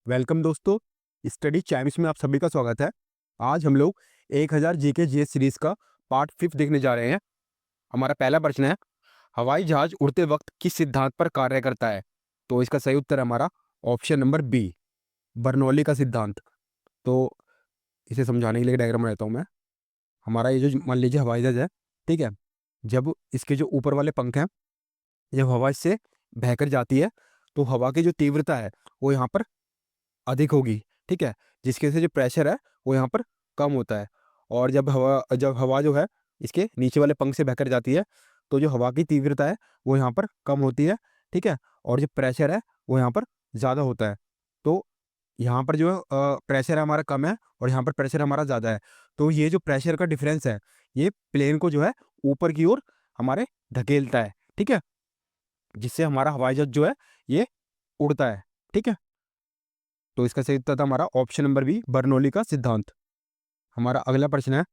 Welcome दोस्तों, study Chimes में आप सभी का स्वागत है। आज हम लोग 1000 जीके जीएस सीरीज का पार्ट 5 देखने जा रहे हैं। हमारा पहला प्रश्न है, हवाई जहाज उड़ते वक्त किस सिद्धांत पर कार्य करता है? तो इसका सही उत्तर है हमारा ऑप्शन नंबर बी, बर्नौली का सिद्धांत। तो इसे समझाने के लिए डायग्राम बनाता हूँ मैं। हमारा ये जो मान लीजिए हवाई जहाज है, ठीक है। जब इसके जो ऊपर वाले पंख हैं, जब हवा इससे बहकर जाती है तो हवा की जो तीव्रता है वो यहाँ पर अधिक होगी, ठीक है। जिसकी वजह से जो प्रेशर है वो यहाँ पर कम होता है। और जब हवा जो है इसके नीचे वाले पंख से बहकर जाती है तो जो हवा की तीव्रता है वो यहाँ पर कम होती है, ठीक है। और जो प्रेशर है वो यहाँ पर ज़्यादा होता है। तो यहाँ पर जो है प्रेशर हमारा कम है और यहाँ पर प्रेशर हमारा ज़्यादा है। तो ये जो प्रेशर का डिफरेंस है ये प्लेन को जो है ऊपर की ओर हमारे धकेलता है, ठीक है। जिससे हमारा हवाई जहाज जो है ये उड़ता है, ठीक है। तो इसका सही उत्तर था हमारा ऑप्शन नंबर बी, बर्नौली का सिद्धांत। हमारा अगला प्रश्न है,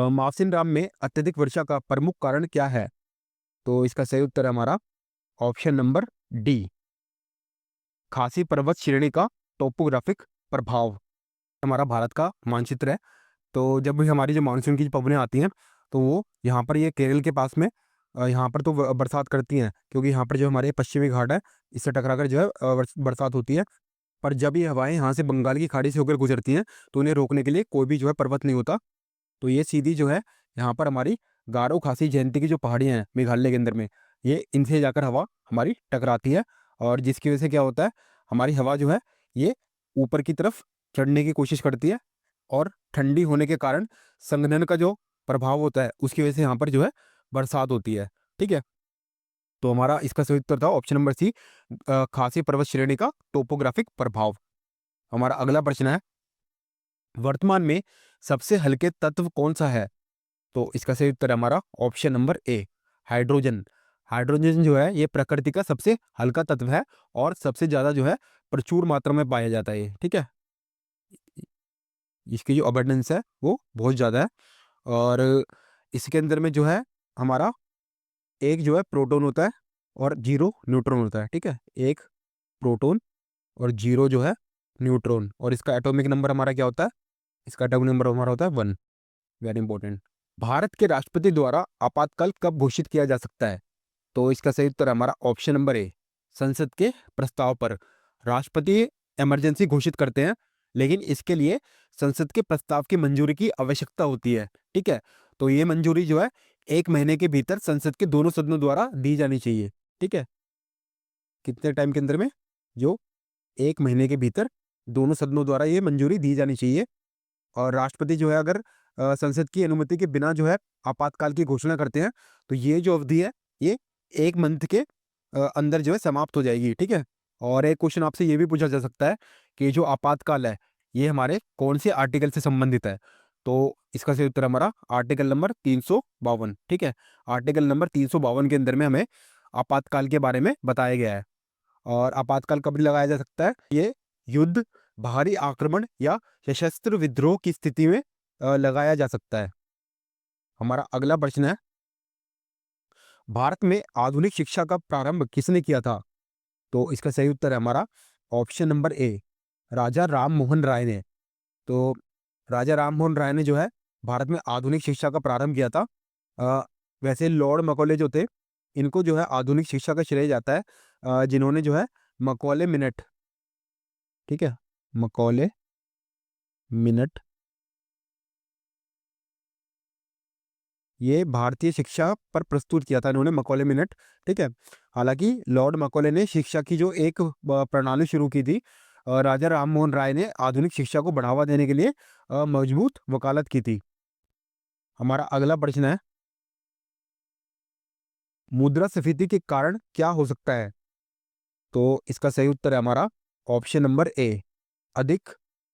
मावसिन राम में अत्यधिक वर्षा का प्रमुख कारण क्या है? तो इसका सही उत्तर है हमारा ऑप्शन नंबर डी, खासी पर्वत श्रेणी का टोपोग्राफिक प्रभाव। हमारा भारत का मानचित्र है। तो जब भी हमारी जो मानसून की पवनें आती हैं तो वो यहाँ पर ये केरल के पास में यहाँ पर तो बरसात करती हैं, क्योंकि यहाँ पर जो हमारे पश्चिमी घाट है इससे टकराकर जो है बरसात होती है। पर जब ये हवाएं यहाँ से बंगाल की खाड़ी से होकर गुजरती हैं तो उन्हें रोकने के लिए कोई भी जो है पर्वत नहीं होता। तो ये सीधी जो है यहाँ पर हमारी गारो खासी जयंती की जो पहाड़ियाँ हैं मेघालय के अंदर में, ये इनसे जाकर हवा हमारी टकराती है। और जिसकी वजह से क्या होता है, हमारी हवा जो है ये ऊपर की तरफ चढ़ने की कोशिश करती है और ठंडी होने के कारण संघनन का जो प्रभाव होता है उसकी वजह से यहाँ पर जो है बरसात होती है, ठीक है। तो हमारा इसका सही उत्तर था ऑप्शन नंबर सी, खासी पर्वत श्रेणी का टोपोग्राफिक प्रभाव। हमारा अगला प्रश्न है, वर्तमान में सबसे हल्के तत्व कौन सा है? तो इसका सही उत्तर है हमारा ऑप्शन नंबर ए, हाइड्रोजन। हाइड्रोजन जो है ये प्रकृति का सबसे हल्का तत्व है और सबसे ज्यादा जो है प्रचुर मात्रा में पाया जाता है ये, ठीक है। इसकी जो अबंडेंस है वो बहुत ज्यादा है। और इसके अंदर में जो है हमारा एक जो है प्रोटॉन होता है और 0 न्यूट्रॉन होता है, ठीक है। एक प्रोटॉन और 0 जो है न्यूट्रॉन। और इसका एटॉमिक नंबर हमारा क्या होता है? इसका एटॉमिक नंबर हमारा होता है 1। Very important. भारत के राष्ट्रपति द्वारा आपातकाल कब घोषित किया जा सकता है? तो इसका सही उत्तर हमारा ऑप्शन नंबर ए, संसद के प्रस्ताव पर। राष्ट्रपति इमरजेंसी घोषित करते हैं, लेकिन इसके लिए संसद के प्रस्ताव की मंजूरी की आवश्यकता होती है, ठीक है। तो ये मंजूरी जो है 1 महीने के भीतर संसद के दोनों सदनों द्वारा दी जानी चाहिए, ठीक है। कितने टाइम के अंदर में? जो 1 महीने के भीतर दोनों सदनों द्वारा ये मंजूरी दी जानी चाहिए। और राष्ट्रपति जो है अगर संसद की अनुमति के बिना जो है आपातकाल की घोषणा करते हैं तो ये जो अवधि है ये 1 मंथ के अंदर जो है समाप्त हो जाएगी, ठीक है। और एक क्वेश्चन आपसे ये भी पूछा जा सकता है कि जो आपातकाल है ये हमारे कौन से आर्टिकल से संबंधित है? तो इसका सही उत्तर हमारा आर्टिकल नंबर 352, ठीक है। आर्टिकल नंबर 352 के अंदर में हमें आपातकाल के बारे में बताया गया है। और आपातकाल कब लगाया जा सकता है? ये युद्ध, बाहरी आक्रमण या सशस्त्र विद्रोह की स्थिति में लगाया जा सकता है। हमारा अगला प्रश्न है, भारत में आधुनिक शिक्षा का प्रारंभ किसने किया था? तो इसका सही उत्तर है हमारा ऑप्शन नंबर ए, राजा राम मोहन राय ने। तो राजा राम मोहन राय ने जो है भारत में आधुनिक शिक्षा का प्रारंभ किया था। अ, वैसे लॉर्ड मैकॉले जो थे इनको जो है आधुनिक शिक्षा का श्रेय जाता है, जिन्होंने जो है मकौले मिनट, ठीक है, मकौले मिनट, ये भारतीय शिक्षा पर प्रस्तुत किया था इन्होंने, मकौले मिनट, ठीक है। हालांकि लॉर्ड मकौले ने शिक्षा की जो एक प्रणाली शुरू की थी, राजा राम मोहन राय ने आधुनिक शिक्षा को बढ़ावा देने के लिए मजबूत वकालत की थी। हमारा अगला प्रश्न है, मुद्रास्फीति के कारण क्या हो सकता है? तो इसका सही उत्तर है हमारा ऑप्शन नंबर ए, अधिक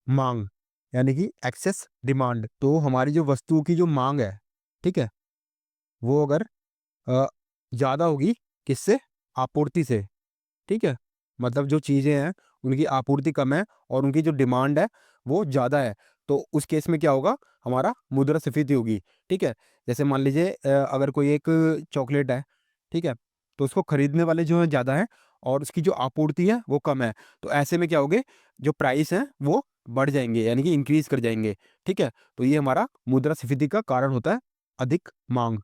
मांग, यानी कि एक्सेस डिमांड। तो हमारी जो वस्तुओं की जो मांग है, ठीक है, वो अगर अ, ज़्यादा होगी किससे? आपूर्ति से, ठीक है। मतलब जो चीज़ें हैं उनकी आपूर्ति कम है और उनकी जो डिमांड है वो ज़्यादा है, तो उस केस में क्या होगा? हमारा मुद्रास्फीति होगी, ठीक है। जैसे मान लीजिए अगर कोई एक चॉकलेट है, ठीक है, तो उसको खरीदने वाले जो है ज़्यादा हैं और उसकी जो आपूर्ति है वो कम है, तो ऐसे में क्या होगे, जो प्राइस है वो बढ़ जाएंगे, यानी कि इंक्रीज कर जाएंगे। ठीक है, तो ये हमारा मुद्रास्फीति का कारण होता है, अधिक मांग,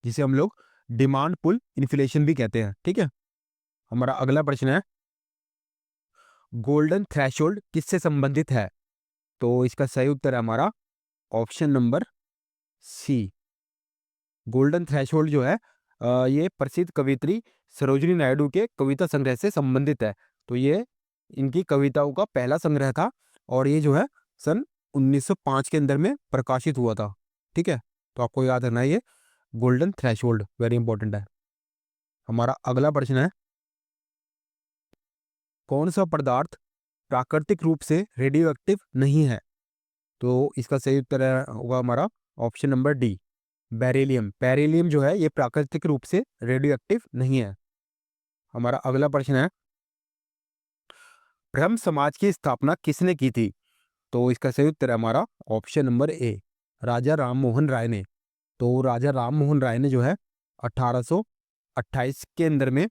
जिसे हम लोग डिमांड पुल इन्फ्लेशन भी कहते हैं। ठीक है, हमारा अगला प्रश्न है, गोल्डन थ्रेशोल्ड किससे संबंधित है? तो इसका सही उत्तर है हमारा option number C. Golden threshold जो है ये प्रसिद्ध कवियत्री सरोजिनी नायडू के कविता संग्रह से संबंधित है। तो ये इनकी कविताओं का पहला संग्रह था, और ये जो है सन 1905 के अंदर में प्रकाशित हुआ था। ठीक है, तो आपको याद रखना है ये गोल्डन थ्रेशोल्ड वेरी इंपॉर्टेंट है। हमारा अगला प्रश्न है, कौन सा पदार्थ प्राकृतिक रूप से रेडियो एक्टिव नहीं है? तो इसका सही उत्तर होगा हमारा option number D, beryllium. Beryllium जो है ये प्राकृतिक रूप से रेडियो एक्टिव नहीं है। हमारा अगला प्रश्न है, ब्रह्म समाज की स्थापना किसने की थी? तो इसका सही उत्तर है हमारा ऑप्शन नंबर ए, राजा राम मोहन राय ने। तो राजा राम मोहन राय ने जो है 1828 के अंदर में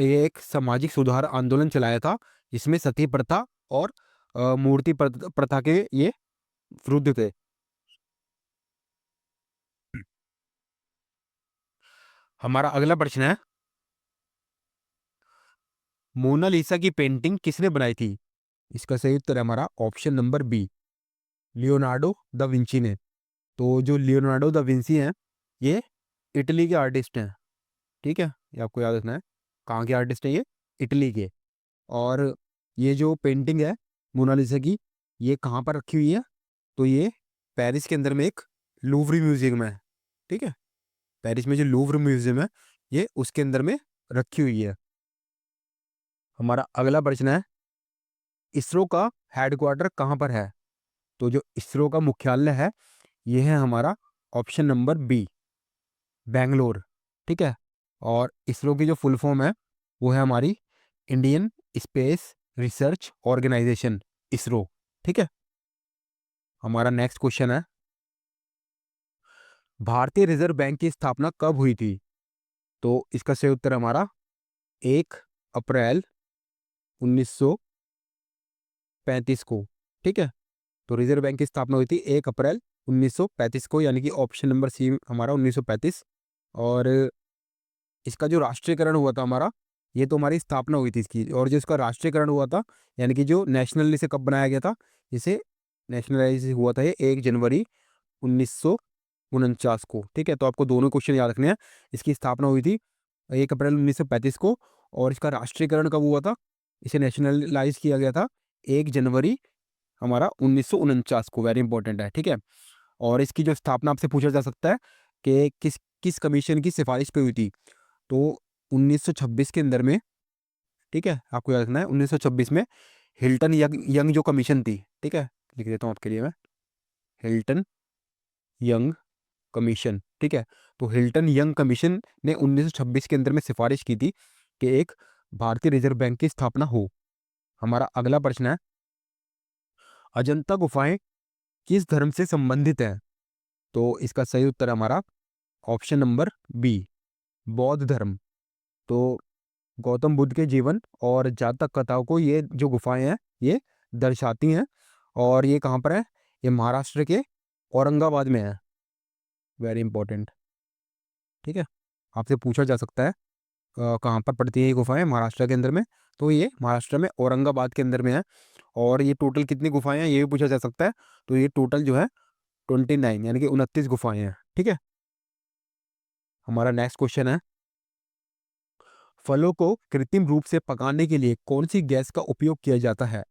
ये एक सामाजिक सुधार आंदोलन चलाया था, जिसमें सती प्रथा और मूर्ति प्रथा के ये विरुद्ध थे। हमारा अगला प्रश्न है, मोनालिसा की पेंटिंग किसने बनाई थी? इसका सही उत्तर है हमारा option number B, Leonardo da Vinci ने। तो जो लियोनार्डो दा विंची हैं, ये इटली के आर्टिस्ट हैं। ठीक है, ये आपको याद रखना है, कहाँ के आर्टिस्ट हैं ये? इटली के। और ये जो पेंटिंग है मोनालिसा की, ये कहाँ पर रखी हुई है? तो ये पेरिस के अंदर में एक लूवरी म्यूजियम है। ठीक है, पेरिस में जो लूवरी म्यूजियम है, ये उसके अंदर में रखी हुई है। हमारा अगला प्रश्न है, इसरो का हेडक्वार्टर कहाँ पर है? तो जो इसरो का मुख्यालय है, ये है हमारा ऑप्शन नंबर बी, बेंगलोर। ठीक है, और इसरो की जो फुल फॉर्म है वो है हमारी Indian Space Research Organisation, ISRO. ठीक है, हमारा नेक्स्ट क्वेश्चन है, भारतीय रिजर्व बैंक की स्थापना कब हुई थी? तो इसका सही उत्तर है हमारा 1 अप्रैल 1935 को। ठीक है, तो रिजर्व बैंक की स्थापना हुई थी 1 अप्रैल 1935 को, यानी कि ऑप्शन नंबर सी हमारा 1935। और इसका जो राष्ट्रीयकरण हुआ था हमारा, ये तो हमारी स्थापना हुई थी इसकी, और जो इसका राष्ट्रीयकरण हुआ था, यानी कि जो नेशनल इसे कब बनाया गया था, इसे नेशनलाइज हुआ था ये 1 जनवरी 1949 को। ठीक है, तो आपको दोनों क्वेश्चन याद रखने हैं। इसकी स्थापना हुई थी 1 अप्रैल 1935 को, और इसका राष्ट्रीयकरण कब हुआ था, इसे नेशनलाइज किया गया था 1 जनवरी हमारा 1949 को। वेरी इंपॉर्टेंट है। ठीक है, और इसकी जो स्थापना आपसे पूछा जा सकता है कि किस किस कमीशन की सिफारिश पे हुई थी? तो 1926 के अंदर में, ठीक है, आपको याद रखना है 1926 में हिल्टन यंग यंग जो कमीशन थी। ठीक है, लिख देता हूँ आपके लिए मैं, हिल्टन यंग कमीशन। ठीक है, तो हिल्टन यंग कमीशन ने 1926 के अंदर में सिफारिश की थी कि एक भारतीय रिजर्व बैंक की स्थापना हो। हमारा अगला प्रश्न है, अजंता गुफाएं किस धर्म से संबंधित है? तो इसका सही उत्तर है हमारा ऑप्शन नंबर बी, बौद्ध धर्म। तो गौतम बुद्ध के जीवन और जातक कथाओं को ये जो गुफाएं हैं ये दर्शाती हैं, और ये कहाँ पर है? ये महाराष्ट्र के औरंगाबाद में है। Very important. ठीक है, आपसे पूछा जा सकता है कहाँ पर पड़ती है ये गुफाएं महाराष्ट्र के अंदर में? तो ये महाराष्ट्र में औरंगाबाद के अंदर में है। और ये टोटल कितनी गुफाएं हैं ये भी पूछा जा सकता है। तो ये टोटल जो है 29 यानी कि 29 गुफाएं हैं। ठीक है, हमारा नेक्स्ट क्वेश्चन है, फलों को कृत्रिम रूप से पकाने के लिए कौन सी गैस का उपयोग किया जाता है?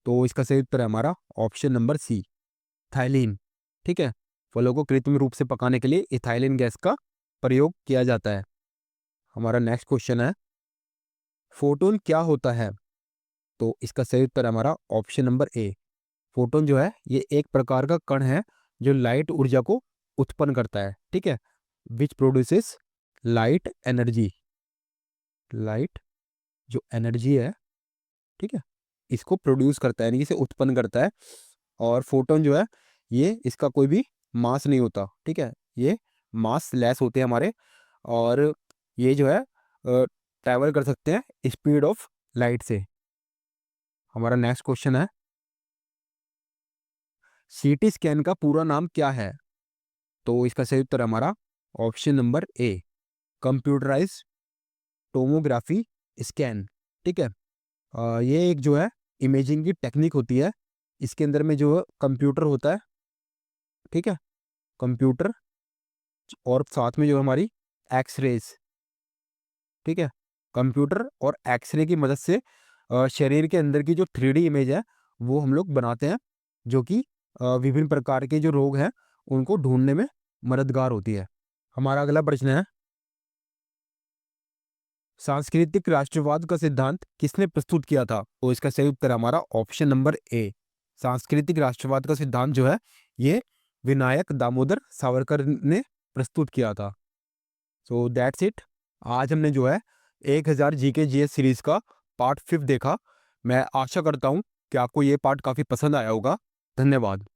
तो इसका सही उत्तर है हमारा ऑप्शन नंबर सी, इथाइलिन। ठीक है, फलों को कृत्रिम रूप से पकाने के लिए इथाइलिन गैस का प्रयोग किया जाता है। हमारा नेक्स्ट क्वेश्चन है, फोटोन क्या होता है? तो इसका सही उत्तर है हमारा ऑप्शन नंबर ए, फोटोन जो है ये एक प्रकार का कण है जो लाइट ऊर्जा को उत्पन्न करता है। ठीक है, which produces light energy. Light जो एनर्जी है, ठीक है, इसको प्रोड्यूस करता है, यानी कि इसे उत्पन्न करता है। और फोटोन जो है ये इसका कोई भी मास नहीं होता। ठीक है, ये मास लेस होते हैं हमारे। और ये जो है ट्रैवल कर सकते हैं स्पीड ऑफ लाइट से। हमारा नेक्स्ट क्वेश्चन है, सीटी स्कैन का पूरा नाम क्या है? तो इसका सही उत्तर है हमारा option number A, computerize tomography scan. ठीक है। ये एक जो है इमेजिंग की टेक्निक होती है। इसके अंदर में जो है कंप्यूटर होता है। ठीक है, कंप्यूटर और साथ में जो है हमारी एक्सरेज। ठीक है, कंप्यूटर और एक्सरे की मदद से शरीर के अंदर की जो 3D इमेज है वो हम लोग बनाते हैं, जो कि विभिन्न प्रकार के जो रोग हैं उनको ढूंढने में मददगार होती है। हमारा अगला प्रश्न है, सांस्कृतिक राष्ट्रवाद का सिद्धांत किसने प्रस्तुत किया था? तो इसका सही उत्तर है हमारा ऑप्शन नंबर ए, सांस्कृतिक राष्ट्रवाद का सिद्धांत जो है ये विनायक दामोदर सावरकर ने प्रस्तुत किया था। So that's it. आज हमने जो है 1000 जीके जीएस सीरीज का पार्ट 5 देखा। मैं आशा करता हूँ कि आपको ये पार्ट काफ़ी पसंद आया होगा। धन्यवाद।